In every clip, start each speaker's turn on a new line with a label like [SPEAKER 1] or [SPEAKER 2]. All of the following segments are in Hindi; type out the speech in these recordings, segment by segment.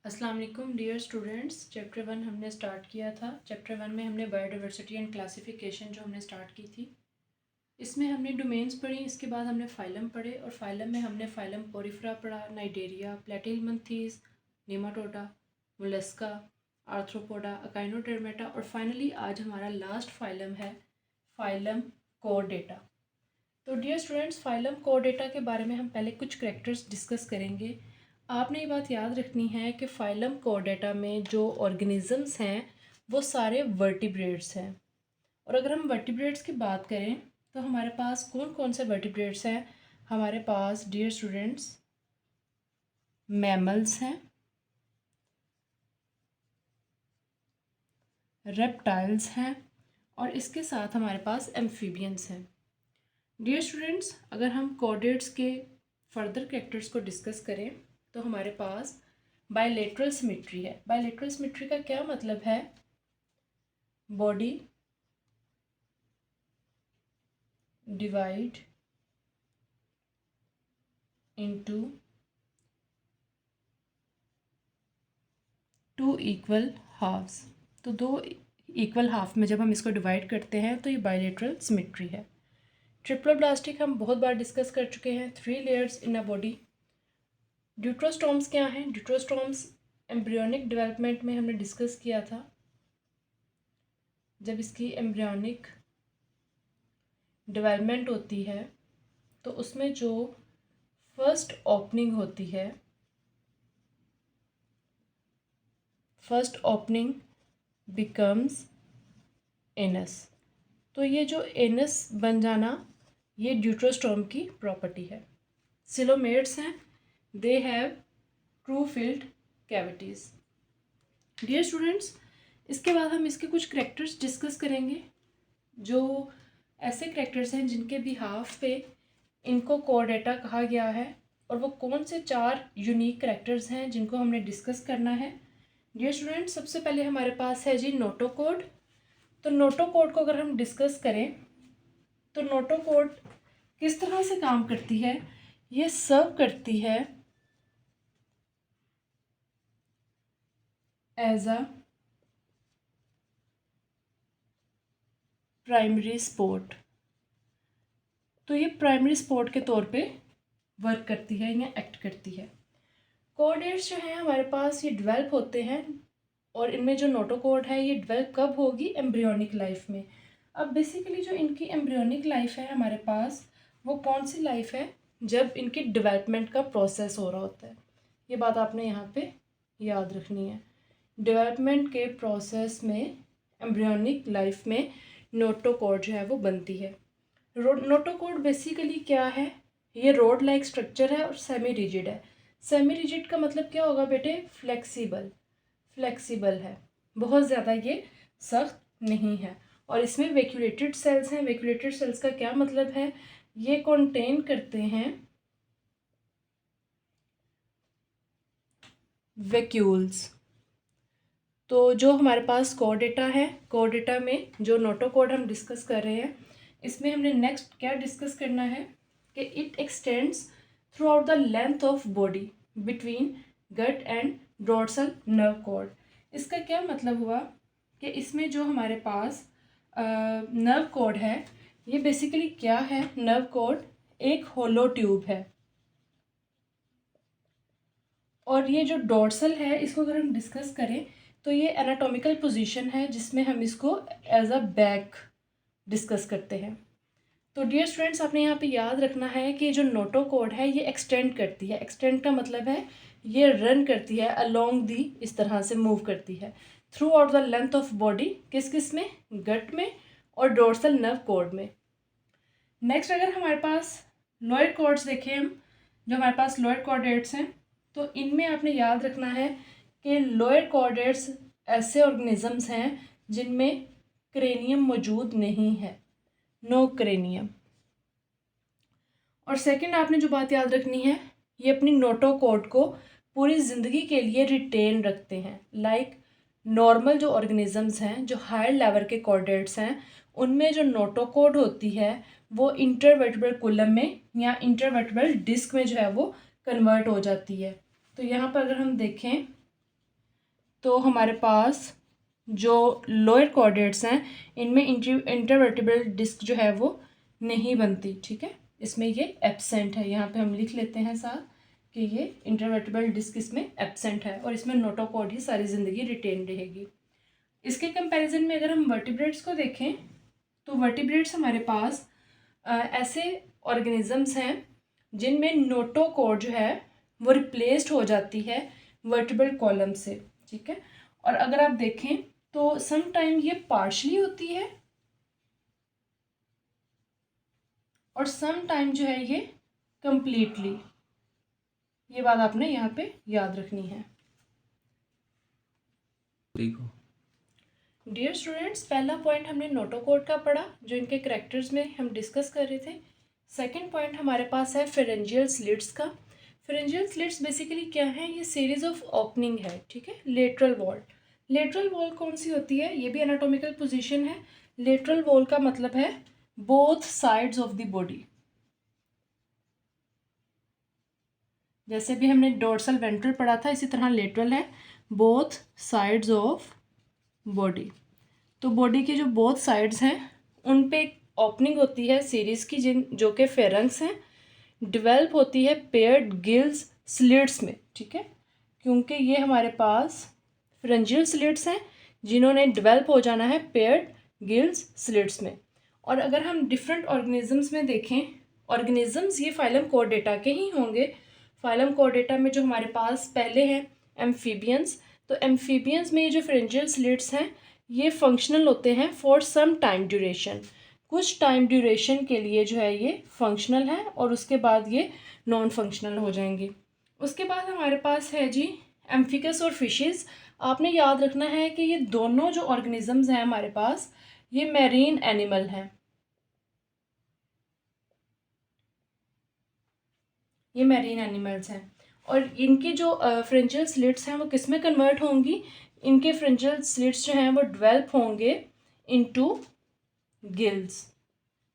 [SPEAKER 1] अस्सलाम वालेकुम डियर स्टूडेंट्स। चैप्टर 1 हमने स्टार्ट किया था। चैप्टर 1 में हमने बायोडाइवर्सिटी एंड क्लासिफिकेशन जो हमने स्टार्ट की थी, इसमें हमने डोमेन्स पढ़ी। इसके बाद हमने फाइलम पढ़े और फाइलम में हमने फाइलम पोरिफेरा पढ़ा, Cnidaria, Platyhelminthes, Nematoda, Mollusca, Arthropoda, Echinodermata और फाइनली आज हमारा लास्ट फाइलम है फाइलम कोरडेटा। तो डियर स्टूडेंट्स, फाइलम कोरडेटा के बारे में हम पहले कुछ करैक्टर्स डिस्कस करेंगे। आपने ये बात याद रखनी है कि फाइलम कोरडेटा में जो ऑर्गेनिजम्स हैं वो सारे वर्टिब्रेट्स हैं। और अगर हम वर्टिब्रेट्स की बात करें तो हमारे पास कौन कौन से वर्टिब्रेट्स हैं? हमारे पास डियर स्टूडेंट्स मैमल्स हैं, रेप्टाइल्स हैं और इसके साथ हमारे पास एम्फीबियंस हैं। डियर स्टूडेंट्स, अगर हम कोऑर्डिनेट्स के फर्दर कैरेक्टर्स को डिस्कस करें तो हमारे पास बायलेटरल सिमेट्री है। बायलेटरल सिमेट्री का क्या मतलब है? Body divide into two equal halves. तो दो इक्वल हाफ में जब हम इसको डिवाइड करते हैं तो ये बायलेटरल सिमेट्री है। ट्रिप्लोब्लास्टिक हम बहुत बार डिस्कस कर चुके हैं। 3 लेयर्स इन अ बॉडी। ड्यूट्रोस्टोम्स क्या हैं? ड्यूट्रोस्टोम्स एम्ब्रियोनिक डेवलपमेंट में हमने डिस्कस किया था। जब इसकी एम्ब्रियोनिक डेवलपमेंट होती है तो उसमें जो फर्स्ट ओपनिंग होती है, फर्स्ट ओपनिंग बिकम्स एनस। तो ये जो एनस बन जाना, ये ड्यूट्रोस्टोम की प्रॉपर्टी है। सिलोमेट्स हैं, they have true filled cavities. Dear students, इसके बाद हम इसके कुछ करैक्टर्स डिस्कस करेंगे, जो ऐसे करैक्टर्स हैं जिनके बिहाफ पे इनको कोरडेटा कहा गया है। और वो कौन से 4 यूनिक करैक्टर्स हैं जिनको हमने डिस्कस करना है। डियर स्टूडेंट्स, सबसे पहले हमारे पास है जी नोटोकोड। तो नोटोकोड को अगर हम डिस्कस करें तो नोटोकोड किस तरह से काम करती है? ये सर्व करती है एज अ प्राइमरी स्पोर्ट। तो ये प्राइमरी स्पोर्ट के तौर पे वर्क करती है या एक्ट करती है। कोऑर्डिनेट्स जो हैं हमारे पास, ये डेवलप होते हैं और इनमें जो नोटोकोड है ये डेवलप कब होगी? एम्ब्रियोनिक लाइफ में। अब बेसिकली जो इनकी एम्ब्रियोनिक लाइफ है हमारे पास, वो कौन सी लाइफ है? जब इनकी डेवलपमेंट का प्रोसेस हो रहा होता है। ये बात आपने यहाँ पे याद रखनी है। डेवलपमेंट के प्रोसेस में, एम्ब्रियोनिक लाइफ में नोटोकोड जो है वो बनती है। नोटोकोड बेसिकली क्या है? ये रोड लाइक स्ट्रक्चर है और सेमी रिजिड है। सेमी रिजिड का मतलब क्या होगा बेटे? फ्लेक्सिबल। फ्लेक्सिबल है, बहुत ज़्यादा ये सख्त नहीं है। और इसमें वैक्यूलेटेड सेल्स हैं। वैक्यूलेटेड सेल्स का क्या मतलब है? ये कंटेन करते हैं वैक्यूल्स। तो जो हमारे पास कोरडेटा है, कोरडेटा में जो नोटोकोड हम डिस्कस कर रहे हैं, इसमें हमने नेक्स्ट क्या डिस्कस करना है कि it extends throughout the length of body between gut and dorsal nerve cord. इसका क्या मतलब हुआ कि इसमें जो हमारे पास नर्व कॉर्ड है, ये बेसिकली क्या है? नर्व कॉर्ड एक होलो ट्यूब है। और ये जो डोर्सल है, इसको अगर हम डिस्कस करें तो ये एनाटॉमिकल पोजीशन है जिसमें हम इसको एज अ बैक डिस्कस करते हैं। तो डियर स्टूडेंट्स, आपने यहाँ पे याद रखना है कि जो नोटोकोड है ये एक्सटेंड करती है। एक्सटेंड का मतलब है ये रन करती है अलोंग दी, इस तरह से मूव करती है through out the length of body. किस किस में? गट में और डोर्सल नर्व कॉर्ड में। नेक्स्ट अगर हमारे पास लोअर कॉर्ड्स देखें हम, जो हमारे पास लोअर कॉर्डेट्स हैं, तो इनमें आपने याद रखना है कि लोअर कॉर्डेट्स ऐसे ऑर्गेनिजम्स हैं जिनमें क्रेनियम मौजूद नहीं है, नो क्रेनियम। और सेकंड आपने जो बात याद रखनी है, ये अपनी नोटोकोड को पूरी ज़िंदगी के लिए रिटेन रखते हैं। लाइक नॉर्मल जो ऑर्गेनिजम्स हैं, जो हायर लेवल के कॉर्डेट्स हैं, उनमें जो नोटोकोड होती है वो इंटरवर्टेब्रल कोलम में या इंटरवर्टेब्रल डिस्क में जो है वो कन्वर्ट हो जाती है। तो यहाँ पर अगर हम देखें तो हमारे पास जो लोअर कॉर्डेट्स हैं इनमें इंटरवर्टिब्रल डिस्क जो है वो नहीं बनती, ठीक है, इसमें ये एब्सेंट है। यहाँ पे हम लिख लेते हैं साथ कि ये इंटरवर्टिब्रल डिस्क इसमें एब्सेंट है और इसमें नोटोकॉर्ड ही सारी ज़िंदगी रिटेन रहेगी। इसके कंपैरिजन में अगर हम वर्टिब्रेट्स को देखें तो वर्टिब्रेट्स हमारे पास ऐसे ऑर्गेनिजम्स हैं जिनमें नोटोकॉर्ड जो है वो रिप्लेस्ड हो जाती है वर्टिब्रल कॉलम से, ठीक है। और अगर आप देखें तो सम टाइम ये पार्शली होती है और सम टाइम जो है ये कंप्लीटली। ये बात आपने यहाँ पे याद रखनी है। डियर स्टूडेंट्स, पहला पॉइंट हमने नोटोकॉर्ड का पढ़ा जो इनके करेक्टर्स में हम डिस्कस कर रहे थे। सेकंड पॉइंट हमारे पास है फेरेंजियल स्लिट्स का। फेरेंजियल स्लिट्स बेसिकली क्या है, ये सीरीज ऑफ ओपनिंग है, ठीक है। लेटरल वॉल, लेटरल वॉल कौन सी होती है, ये भी एनाटॉमिकल पोजीशन है। लेटरल वॉल का मतलब है both sides of the body. जैसे भी हमने डोर्सल वेंट्रल पढ़ा था, इसी तरह लेटरल है बोथ साइड्स ऑफ बॉडी। तो बॉडी के जो बोथ साइड्स हैं उन पे ओपनिंग होती है सीरीज की, जो कि फेरेंक्स हैं, डेवलप होती है पेयर्ड गिल्स स्लिट्स में, ठीक है, क्योंकि ये हमारे पास फेरेंजियल स्लिट्स हैं जिन्होंने डेवलप हो जाना है पेयर्ड गिल्स स्लिट्स में। और अगर हम डिफरेंट ऑर्गेनिजम्स में देखें, ऑर्गेनिजम्स ये फाइलम कॉर्डेटा के ही होंगे। फाइलम कॉर्डेटा में जो हमारे पास पहले हैं एम्फीबियंस, तो एम्फीबियंस में ये जो फेरेंजियल स्लिट्स हैं ये फंक्शनल होते हैं फॉर सम टाइम ड्यूरेशन। कुछ टाइम ड्यूरेशन के लिए जो है ये फंक्शनल है और उसके बाद ये नॉन फंक्शनल हो जाएंगे। उसके बाद हमारे पास है जी एम्फिकस और फिशेस। आपने याद रखना है कि ये दोनों जो ऑर्गेनिजम्स हैं हमारे पास ये मैरीन एनिमल हैं, ये मैरीन एनिमल्स हैं। और इनकी जो फ्रेंजियल स्लिट्स हैं वो किस में कन्वर्ट होंगी, इनके फ्रेंजियल स्लिट्स जो हैं वो डेवलप होंगे इनटू गिल्स।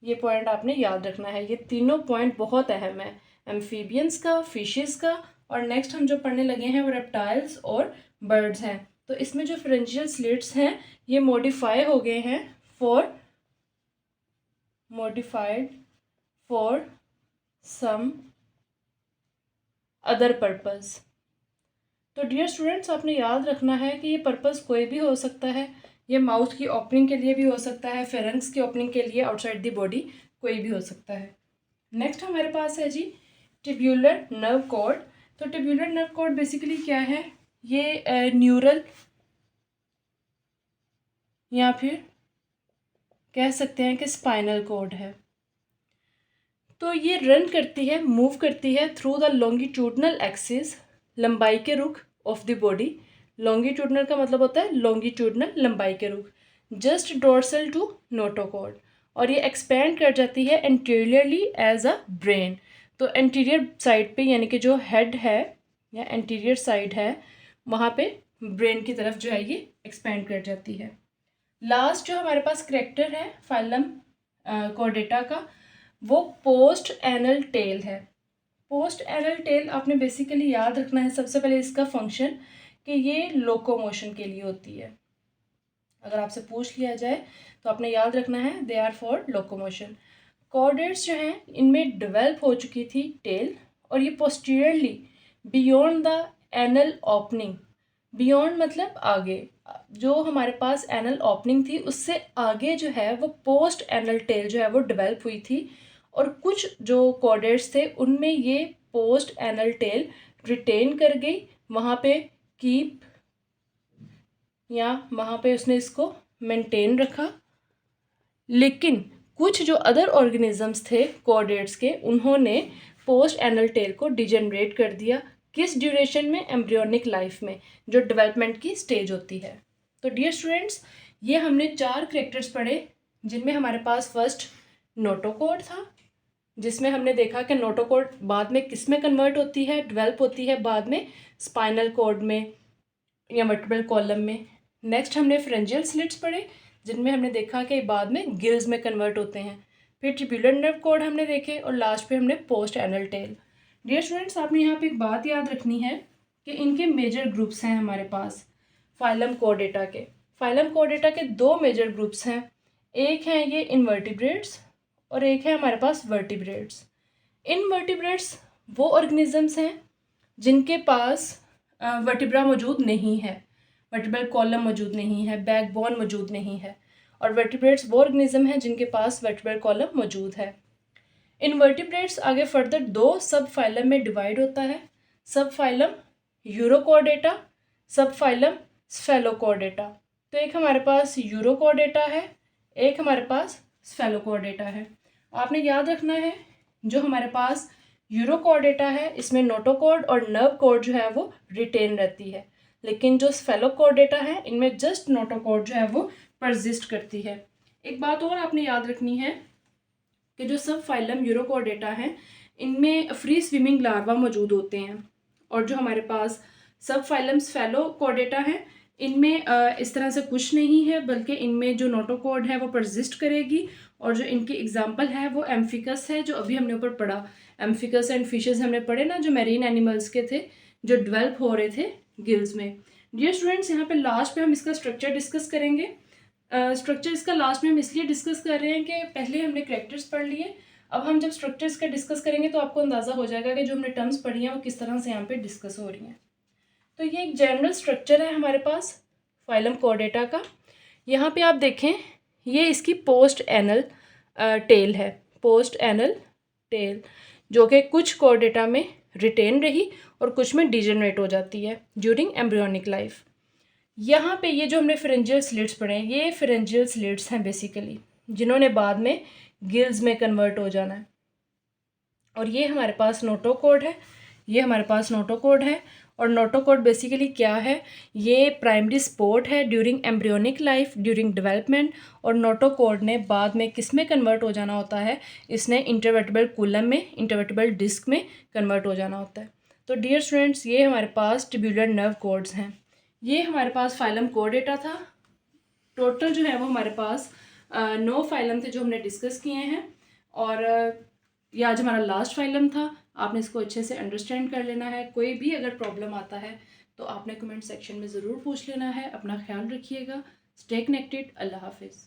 [SPEAKER 1] ये पॉइंट आपने याद रखना है, ये तीनों पॉइंट बहुत अहम है, एम्फीबियंस का, फिशेस का, और नेक्स्ट हम जो पढ़ने लगे हैं वो रेप्टाइल्स और बर्ड्स हैं। तो इसमें जो फ्रेंजियल स्लिट्स हैं ये modified for some other purpose. तो डियर स्टूडेंट्स, आपने याद रखना है कि ये पर्पस कोई भी हो सकता है। ये माउथ की ओपनिंग के लिए भी हो सकता है, फेरेंक्स की ओपनिंग के लिए आउटसाइड द बॉडी कोई भी हो सकता है। नेक्स्ट हमारे पास है जी टिब्यूलर नर्व कॉर्ड। तो टिब्यूलर नर्व कॉर्ड बेसिकली क्या है, ये न्यूरल या फिर कह सकते हैं कि स्पाइनल कॉर्ड है। तो ये रन करती है, मूव करती है थ्रू द लॉन्गिट्यूडनल एक्सिस, लंबाई के रुख ऑफ द बॉडी। लॉन्गिट्यूडनल का मतलब होता है लॉन्गिट्यूडनल, लंबाई के रुख, जस्ट डोर्सल टू नोटोकॉर्ड। और ये एक्सपेंड कर जाती है एंटीरियरली एज अ ब्रेन। तो एंटीरियर साइड पे यानी कि जो हेड है या एंटीरियर साइड है वहाँ पे ब्रेन की तरफ जो है ये एक्सपेंड कर जाती है। लास्ट जो हमारे पास करेक्टर है फाइलम कॉर्डेटा का वो पोस्ट एनल टेल है। पोस्ट एनल टेल आपने बेसिकली याद रखना है सबसे पहले इसका फंक्शन कि ये लोकोमोशन के लिए होती है। अगर आपसे पूछ लिया जाए तो आपने याद रखना है they are for locomotion. Chordates जो हैं इनमें डेवलप हो चुकी थी टेल और ये posteriorly beyond the anal opening, beyond मतलब आगे, जो हमारे पास एनल ओपनिंग थी उससे आगे जो है वो पोस्ट एनल टेल जो है वो डेवलप हुई थी। और कुछ जो कॉर्डेट्स थे उनमें ये पोस्ट एनल टेल रिटेन कर गई, वहाँ पे कीप या वहाँ पे उसने इसको मेंटेन रखा। लेकिन कुछ जो अदर ऑर्गेनिजम्स थे कॉर्डेट्स के उन्होंने पोस्ट एनल टेल को डिजेनरेट कर दिया। किस ड्यूरेशन में, एम्ब्रियोनिक लाइफ में, जो डेवलपमेंट की स्टेज होती है। तो डियर स्टूडेंट्स, ये हमने 4 कैरेक्टर्स पढ़े जिनमें हमारे पास फर्स्ट नोटोकॉर्ड था, जिसमें हमने देखा कि नोटोकॉर्ड बाद में किस में कन्वर्ट होती है, डेवलप होती है बाद में स्पाइनल कॉर्ड में या वर्टेब्रल कॉलम में। नेक्स्ट हमने फ्रेंजियल स्लिट्स पढ़े जिनमें हमने देखा कि बाद में गिल्स में कन्वर्ट होते हैं। फिर ट्यूब्यूलर नर्व कॉर्ड हमने देखे और लास्ट पे हमने post anal tail. Dear students, आपने यहाँ पे एक बात याद रखनी है कि इनके मेजर ग्रुप्स हैं हमारे पास। फाइलम कोर्डेटा के। फाइलम कोर्डेटा के दो मेजर ग्रुप्स हैं, एक हैं ये इनवर्टिब्रेट्स और एक है हमारे पास वर्टिब्रेट्स। इनवर्टिब्रेट्स वो ऑर्गेनिजम्स हैं जिनके पास वर्टिब्रा मौजूद नहीं है, वर्टिब्रल कॉलम मौजूद नहीं है, बैकबोन मौजूद नहीं है। और वर्टिब्रेट्स वो ऑर्गेनिज्म हैं जिनके पास वर्टिब्रल कॉलम मौजूद है। इनवर्टिब्रेट्स आगे फर्दर दो सब फाइलम में डिवाइड होता है, सब फाइलम यूरोकॉर्डेटा, सब फाइलम स्फेलोकॉर्डेटा। तो एक हमारे पास यूरोकॉर्डेटा है, एक हमारे पास स्फेलोकॉर्डेटा है। आपने याद रखना है जो हमारे पास यूरोकॉर्डेटा है इसमें नोटोकॉर्ड और नर्व कॉर्ड जो है वो रिटेन रहती है, लेकिन जो स्फेलोकॉर्डेटा है इनमें जस्ट नोटोकॉर्ड जो है वो परसिस्ट करती है। एक बात और आपने याद रखनी है कि जो सब फाइलम यूरोकॉर्डेटा है इनमें फ्री स्विमिंग लार्वा मौजूद होते हैं, और जो हमारे पास सब फाइलम स्फेलोकॉर्डेटा है इनमें इस तरह से कुछ नहीं है, बल्कि इनमें जो नोटोकॉर्ड है वो परसिस्ट करेगी। और जो इनकी एग्जांपल है वो एम्फिकस है, जो अभी हमने ऊपर पढ़ा, एम्फिकस एंड फिशेस हमने पढ़े ना, जो मैरीन एनिमल्स के थे जो डेवलप हो रहे थे गिल्स में। डियर स्टूडेंट्स, यहाँ पे लास्ट पे हम इसका स्ट्रक्चर डिस्कस करेंगे। स्ट्रक्चर इसका लास्ट में हम इसलिए डिस्कस कर रहे हैं कि पहले हमने कैरेक्टर्स पढ़ लिए, अब हम जब स्ट्रक्चर्स का डिस्कस करेंगे तो आपको अंदाज़ा हो जाएगा कि जो हमने टर्म्स पढ़ी हैं वो किस तरह से यहाँ पे डिस्कस हो रही हैं। तो ये एक जनरल स्ट्रक्चर है हमारे पास फाइलम कोर्डेटा का। यहाँ पे आप देखें ये इसकी पोस्ट एनल टेल है, पोस्ट एनल टेल, जो कि कुछ कोर्डेटा में रिटेन रही और कुछ में डिजेनरेट हो जाती है ड्यूरिंग एम्ब्रियोनिक लाइफ। यहाँ पे ये जो हमने फेरेंजियल स्लिट्स पढ़े हैं ये फेरेंजियल स्लिट्स हैं बेसिकली, जिन्होंने बाद में गिल्स में कन्वर्ट हो जाना है। और ये हमारे पास नोटोकॉर्ड है, ये हमारे पास नोटोकॉर्ड है। और नोटोकॉर्ड बेसिकली क्या है, ये प्राइमरी स्पोर्ट है during embryonic life, during development. और नोटोकॉर्ड ने बाद में किस में कन्वर्ट हो जाना होता है, इसने इंटरवर्टिब्रल कूलम में, इंटरवर्टिब्रल डिस्क में कन्वर्ट हो जाना होता है। तो डियर स्टूडेंट्स, ये हमारे पास ट्यूब्यूलर नर्व कॉर्ड्स हैं। ये हमारे पास फाइलम कोर्डेटा था। टोटल जो है वो हमारे पास 9 फाइलम थे जो हमने डिस्कस किए हैं, और ये आज हमारा लास्ट फाइलम था। आपने इसको अच्छे से अंडरस्टैंड कर लेना है। कोई भी अगर प्रॉब्लम आता है तो आपने कमेंट सेक्शन में ज़रूर पूछ लेना है। अपना ख्याल रखिएगा। Stay connected. अल्लाह हाफिज़।